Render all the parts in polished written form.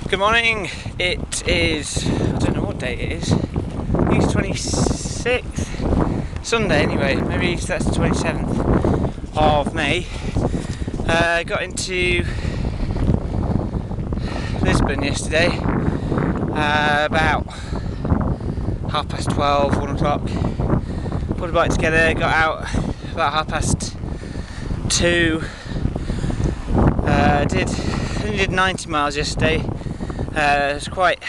Good morning. It is, I don't know what date it is. I think it's 26th. Sunday anyway, maybe that's the 27th of May. Got into Lisbon yesterday, about 12:30, 1 o'clock. Put a bike together, got out about 2:30. Only did 90 miles yesterday. It was quite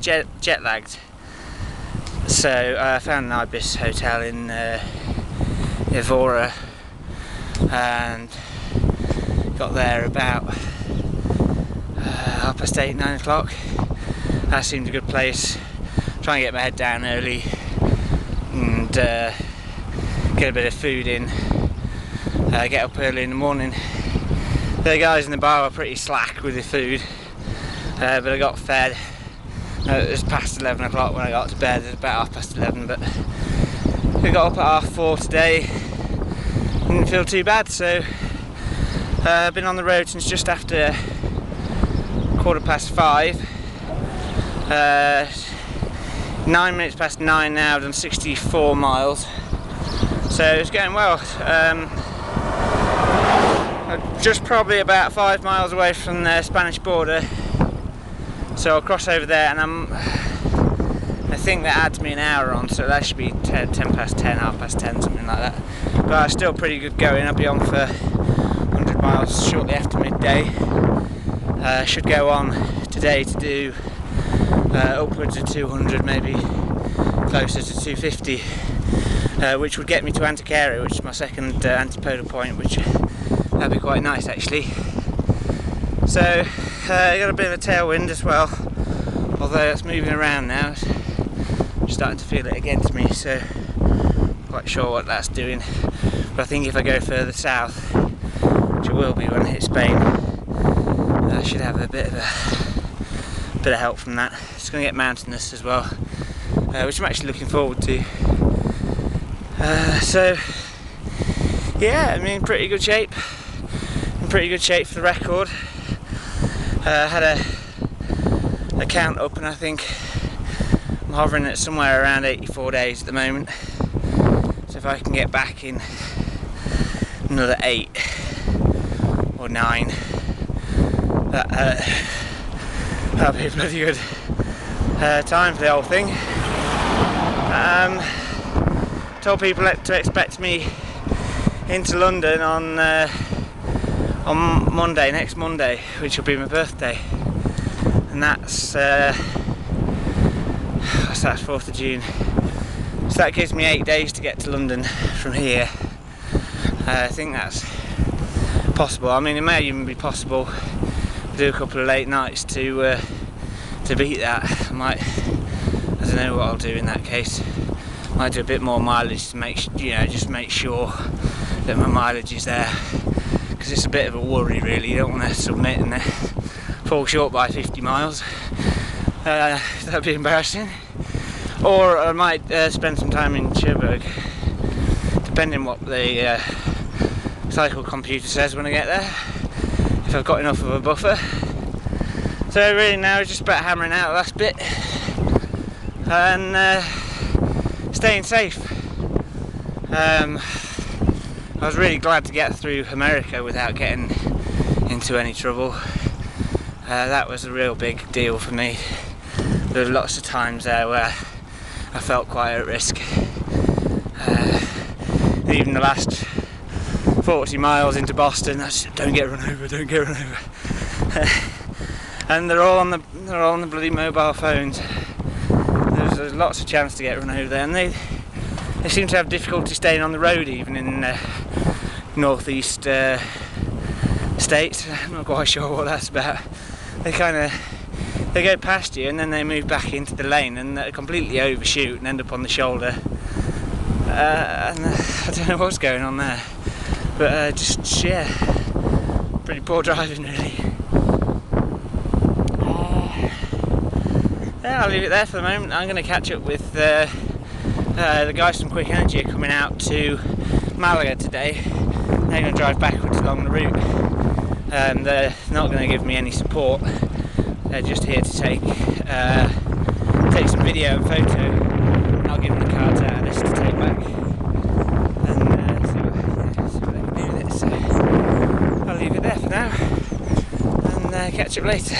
jet lagged, so I found an Ibis hotel in Evora and got there about 8:30, 9 o'clock. That seemed a good place. Try and get my head down early and get a bit of food in. Get up early in the morning. The guys in the bar were pretty slack with the food, but I got fed. It was past 11 o'clock when I got to bed. It was about 11:30, but we got up at 4:30 today. Didn't feel too bad, so I've been on the road since just after 5:15. 9 minutes past 9 now. I've done 64 miles, so it's going well. I'm just probably about 5 miles away from the Spanish border, so I'll cross over there, and I think that adds me an hour on, so that should be 10 past 10, 10:30, something like that. But still pretty good going. I'll be on for 100 miles shortly after midday. Should go on today to do upwards of 200, maybe closer to 250, which would get me to Antequera, which is my second antipodal point, which that'd be quite nice actually. So I got a bit of a tailwind as well, although it's moving around now. I'm starting to feel it against me, so I'm quite sure what that's doing. But I think if I go further south, which it will be when I hit Spain, I should have a bit of help from that. It's going to get mountainous as well, which I'm actually looking forward to. So yeah, I mean, pretty good shape. In pretty good shape for the record. Had a count up, and I think I'm hovering at somewhere around 84 days at the moment. So if I can get back in another 8 or 9, that'll be a bloody good time for the whole thing. Told people to expect me into London on Monday, next Monday, which will be my birthday, and that's what's that, 4th of June. So that gives me 8 days to get to London from here. I think that's possible. I mean, it may even be possible to do a couple of late nights to beat that. I don't know what I'll do in that case. Might do a bit more mileage to make sure that my mileage is there, because it's a bit of a worry really. You don't want to submit and then fall short by 50 miles. That'd be embarrassing. Or I might spend some time in Cherbourg, depending what the cycle computer says when I get there, if I've got enough of a buffer. So really now it's just about hammering out the last bit and staying safe. I was really glad to get through America without getting into any trouble. That was a real big deal for me. There were lots of times there where I felt quite at risk. Even the last 40 miles into Boston, I just, don't get run over. And they're all on the bloody mobile phones. There's lots of chance to get run over there, and they seem to have difficulty staying on the road even in northeast states. I'm not quite sure what that's about. They go past you and then they move back into the lane and they completely overshoot and end up on the shoulder. And I don't know what's going on there, but just yeah, pretty poor driving really. Yeah, I'll leave it there for the moment. I'm going to catch up with the guys from Quick Energy are coming out to Malaga today. They're going to drive backwards along the route, They're not going to give me any support. They're just here to take some video and photo. I'll give them the cards out of this to take back and see what they can do with it. So I'll leave it there for now and catch up later.